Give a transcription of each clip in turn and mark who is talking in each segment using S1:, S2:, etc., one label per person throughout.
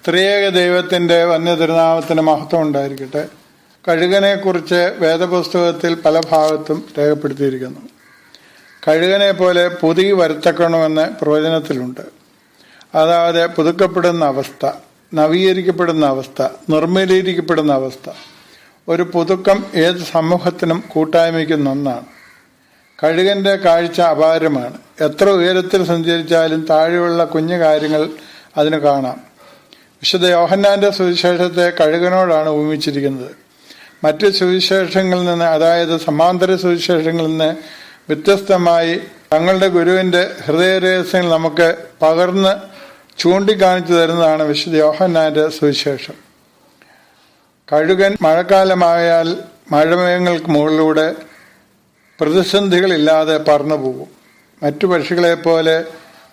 S1: ത്രിയേക ദൈവത്തിൻ്റെ വന്യതിരുനാമത്തിന് മഹത്വം ഉണ്ടായിരിക്കട്ടെ. കഴുകനെക്കുറിച്ച് വേദപുസ്തകത്തിൽ പല ഭാഗത്തും രേഖപ്പെടുത്തിയിരിക്കുന്നു. കഴുകനെ പോലെ പുതുകി വരുത്തക്കണമെന്ന് പ്രവചനത്തിലുണ്ട്. അതായത് പുതുക്കപ്പെടുന്ന അവസ്ഥ, നവീകരിക്കപ്പെടുന്ന അവസ്ഥ, നിർമ്മലീകരിക്കപ്പെടുന്ന അവസ്ഥ. ഒരു പുതുക്കം ഏത് സമൂഹത്തിനും കൂട്ടായ്മയ്ക്കും ഒന്നാണ്. കഴുകന്റെ കാഴ്ച അപാരമാണ്. എത്ര ഉയരത്തിൽ സഞ്ചരിച്ചാലും താഴെയുള്ള കുഞ്ഞു കാര്യങ്ങൾ അതിന് കാണാം. വിശുദ്ധ യോഹന്നാന്റെ സുവിശേഷത്തെ കഴുകനോടാണ് ഉപമിച്ചിരിക്കുന്നത്. മറ്റ് സുവിശേഷങ്ങളിൽ നിന്ന്, അതായത് സമാന്തര സുവിശേഷങ്ങളിൽ നിന്ന് വ്യത്യസ്തമായി തങ്ങളുടെ ഗുരുവിന്റെ ഹൃദയരഹസ്യങ്ങൾ നമുക്ക് പകർന്ന് ചൂണ്ടിക്കാണിച്ചു തരുന്നതാണ് വിശുദ്ധ യോഹന്നാന്റെ സുവിശേഷം. കഴുകൻ മഴക്കാലമായാൽ മഴമേഘങ്ങൾക്ക് മുകളിലൂടെ പ്രതിസന്ധികളില്ലാതെ പറന്നു പോകും. മറ്റു പക്ഷികളെപ്പോലെ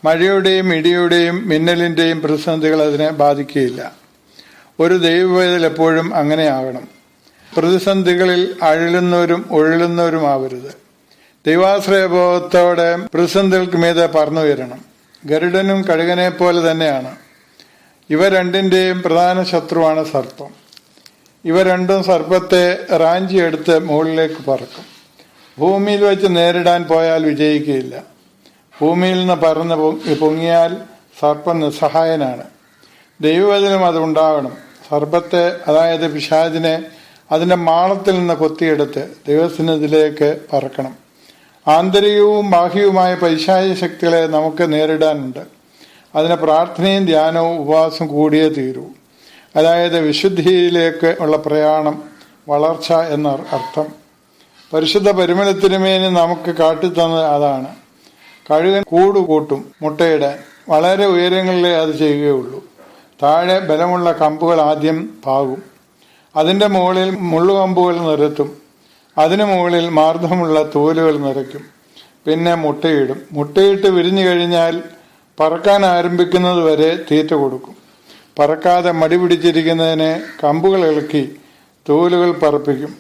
S1: മഴയുടെയും ഇടിയുടെയും മിന്നലിൻ്റെയും പ്രതിസന്ധികൾ അതിനെ ബാധിക്കുകയില്ല. ഒരു ദൈവവേദൽ എപ്പോഴും അങ്ങനെയാകണം. പ്രതിസന്ധികളിൽ അഴലുന്നവരും ഒഴുകുന്നവരുമാവരുത്. ദൈവാശ്രയബോധത്തോടെ പ്രതിസന്ധികൾക്ക് മീതെ പറന്നുയരണം. ഗരുഡനും കഴുകനെ പോലെ തന്നെയാണ്. ഇവ രണ്ടിൻ്റെയും പ്രധാന ശത്രുവാണ് സർപ്പം. ഇവ രണ്ടും സർപ്പത്തെ റാഞ്ചിയെടുത്ത് മുകളിലേക്ക് പറക്കും. ഭൂമിയിൽ വെച്ച് നേരിടാൻ പോയാൽ വിജയിക്കുകയില്ല. ഭൂമിയിൽ നിന്ന് പറന്ന് പൊങ്ങിയാൽ സർപ്പം നിസ്സഹായനാണ്. ദൈവവചനം അതുണ്ടാകണം. സർപ്പത്തെ, അതായത് പിശാചിനെ, അതിൻ്റെ മാളത്തിൽ നിന്ന് കൊത്തിയെടുത്ത് ദൈവസന്നിധിയിലേക്ക് പറക്കണം. ആന്തരികവും ബാഹ്യവുമായ പൈശാചിക ശക്തികളെ നമുക്ക് നേരിടാനുണ്ട്. അതിന് പ്രാർത്ഥനയും ധ്യാനവും ഉപവാസം കൂടിയേ തീരൂ. അതായത് വിശുദ്ധിയിലേക്ക് ഉള്ള പ്രയാണം, വളർച്ച എന്ന അർത്ഥം. പരിശുദ്ധ പരിമളത്തിനുമേനി നമുക്ക് കാട്ടിത്തന്നത് അതാണ്. കഴുകൻ കൂട്ടും മുട്ടയിടാൻ. വളരെ ഉയരങ്ങളിലേ അത് ചെയ്യുകയുള്ളൂ. താഴെ ബലമുള്ള കമ്പുകൾ ആദ്യം പാകും. അതിൻ്റെ മുകളിൽ മുള്ളുകമ്പുകൾ നിരത്തും. അതിനു മുകളിൽ മാർദ്ദമുള്ള തോലുകൾ നിറയ്ക്കും. പിന്നെ മുട്ടയിടും. മുട്ടയിട്ട് വിരിഞ്ഞു കഴിഞ്ഞാൽ പറക്കാൻ ആരംഭിക്കുന്നത് വരെ തീറ്റ കൊടുക്കും. പറക്കാതെ മടി പിടിച്ചിരിക്കുന്നതിനെ കമ്പുകൾ ഇളക്കി തോലുകൾ പറപ്പിക്കും.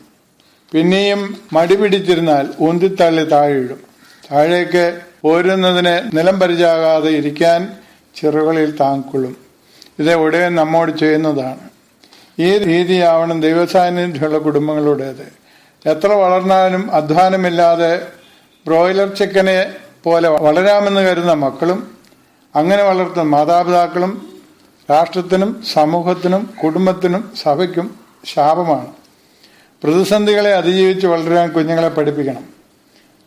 S1: പിന്നെയും മടി പിടിച്ചിരുന്നാൽ ഊന്തിത്തള്ളി താഴെയിടും. താഴേക്ക് പോരുന്നതിന് നിലം പരിചാകാതെ ഇരിക്കാൻ ചിറകളിൽ താങ്ങിക്കൊള്ളും. ഇത് ഉടനെ നമ്മോട് ചെയ്യുന്നതാണ്. ഈ രീതിയാവണം ദൈവസാന്നിധ്യമുള്ള കുടുംബങ്ങളുടേത്. എത്ര വളർന്നാലും അധ്വാനമില്ലാതെ ബ്രോയിലർ ചിക്കനെ പോലെ വളരാമെന്ന് കരുതുന്ന മക്കളും അങ്ങനെ വളർത്തുന്ന മാതാപിതാക്കളും രാഷ്ട്രത്തിനും സമൂഹത്തിനും കുടുംബത്തിനും സഭയ്ക്കും ശാപമാണ്. പ്രതിസന്ധികളെ അതിജീവിച്ച് വളരാൻ കുഞ്ഞുങ്ങളെ പഠിപ്പിക്കണം.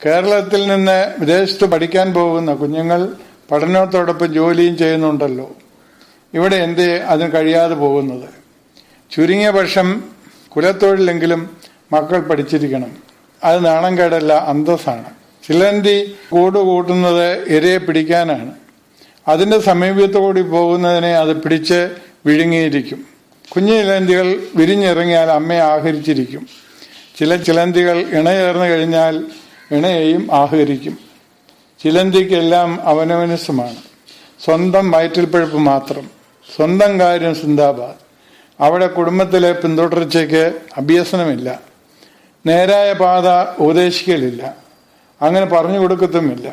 S1: കേരളത്തിൽ നിന്ന് വിദേശത്ത് പഠിക്കാൻ പോകുന്ന കുഞ്ഞുങ്ങൾ പഠനത്തോടൊപ്പം ജോലിയും ചെയ്യുന്നുണ്ടല്ലോ. ഇവിടെ എന്തേ അതിന് കഴിയാതെ പോകുന്നത്? ചുരുങ്ങിയ പക്ഷം കുലത്തൊഴിലെങ്കിലും മക്കൾ പഠിച്ചിരിക്കണം. അത് നാണംകേടല്ല, അന്തസ്സാണ്. ചിലന്തി കൂട്ടുന്നത് ഇരയെ പിടിക്കാനാണ്. അതിൻ്റെ സമീപത്തോടി പോകുന്നതിനെ അത് പിടിച്ച് വിഴുങ്ങിയിരിക്കും. കുഞ്ഞു ചിലന്തികൾ വിരിഞ്ഞിറങ്ങിയാൽ അമ്മയെ ആഹരിച്ചിരിക്കും. ചില ചിലന്തികൾ ഇണചേർന്ന് കഴിഞ്ഞാൽ ഇണയെയും ആഹരിക്കും. ചിലന്തിക്കെല്ലാം അവനവനിസമാണ്. സ്വന്തം വയറ്റിൽപ്പഴുപ്പ് മാത്രം. സ്വന്തം കാര്യം സിന്ദാബാദ്. അവിടെ കുടുംബത്തിലെ പിന്തുടർച്ചയ്ക്ക് അഭ്യസനമില്ല. നേരായ പാത ഉപദേശിക്കലില്ല. അങ്ങനെ പറഞ്ഞു കൊടുക്കത്തുമില്ല.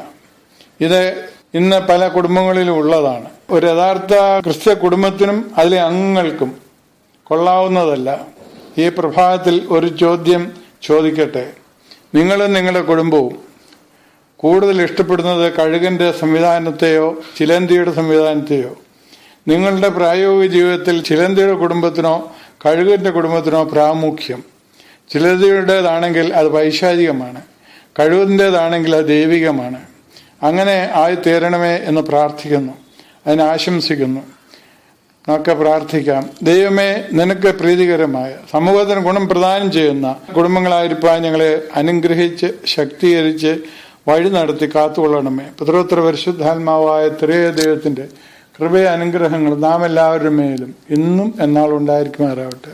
S1: ഇത് ഇന്ന് പല കുടുംബങ്ങളിലും ഉള്ളതാണ്. ഒരു യഥാർത്ഥ ക്രിസ്ത്യ കുടുംബത്തിനും അതിലെ അംഗങ്ങൾക്കും കൊള്ളാവുന്നതല്ല. ഈ പ്രഭാതത്തിൽ ഒരു ചോദ്യം ചോദിക്കട്ടെ. നിങ്ങളും നിങ്ങളുടെ കുടുംബവും കൂടുതൽ ഇഷ്ടപ്പെടുന്നത് കഴുകന്റെ സംവിധാനത്തെയോ ചിലന്തിയുടെ സംവിധാനത്തെയോ? നിങ്ങളുടെ പ്രായോഗിക ജീവിതത്തിൽ ചിലന്തിയുടെ കുടുംബത്തിനോ കഴുകന്റെ കുടുംബത്തിനോ പ്രാമുഖ്യം? ചിലന്തിയുടേതാണെങ്കിൽ അത് പൈശാചികമാണ്, കഴുകന്റേതാണെങ്കിൽ അത് ദൈവികമാണ്. അങ്ങനെ ആയിത്തീരണമേ എന്ന് പ്രാർത്ഥിക്കുന്നു, അതിനാശംസിക്കുന്നു. നമുക്ക് പ്രാർത്ഥിക്കാം. ദൈവമേ, നിനക്ക് പ്രീതികരമായ സമൂഹത്തിന് ഗുണം പ്രദാനം ചെയ്യുന്ന കുടുംബങ്ങളായിരിക്കാൻ ഞങ്ങളെ അനുഗ്രഹിച്ച് ശക്തീകരിച്ച് വഴി നടത്തി കാത്തുകൊള്ളണമേ. പുത്രോത്തര പരിശുദ്ധാത്മാവായ ത്രിയേക ദൈവത്തിന്റെ കൃപയ അനുഗ്രഹങ്ങൾ നാം എല്ലാവരുടെ മേലും ഇന്നും എന്നാളും ഉണ്ടായിരിക്കുമാറാവട്ടെ.